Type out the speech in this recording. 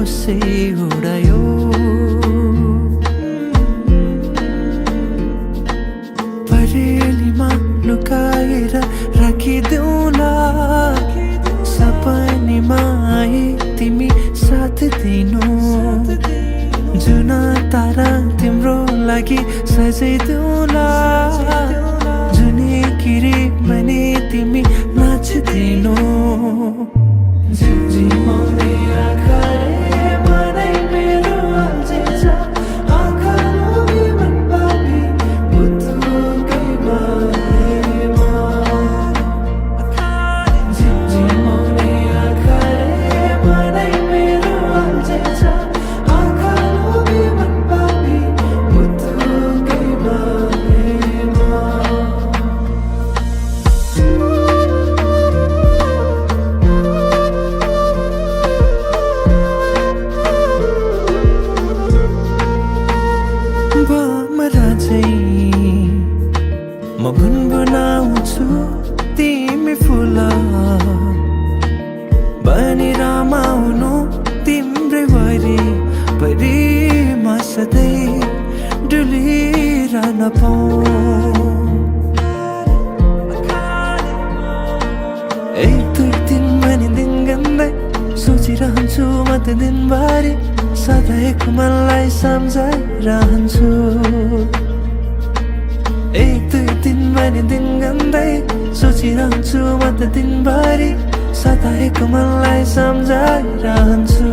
से उडायो परेलीमा लुकाएर राखिदेऊला सपनीमा आए तिमी साथ दिनु जुन तारा तिम्रो लागि सजाइदेऊला जुनै किरी मने तिमी नाचिदिनु झिमझिमाउने आँखाले मलाई मेरो अल्झिन्छ आँखा लोभी मन पापी बुद्धुकै बारेमा झिमझिमाउने आँखाले मलाई मेरो अल्झिन्छ आँखा लोभी मन पापी बुद्धुकै बारेमा भमरा चाहिँ म गुनगुनाउँछु तिमी फुल बनी रमाउनु तिम्रै वरिपरि म सधैँ डुलिरहन पाऊँ एक दुई दिन भने दिन गन्दै सोचिरहन्छु म त दिनभरि सधैँको मनलाई सम्झाइरहन्छु एक दुई दिन भने दिन गन्दै सोचिरहन्छु म त दिनभरि सधैँको मनलाई सम्झाइरहन्छु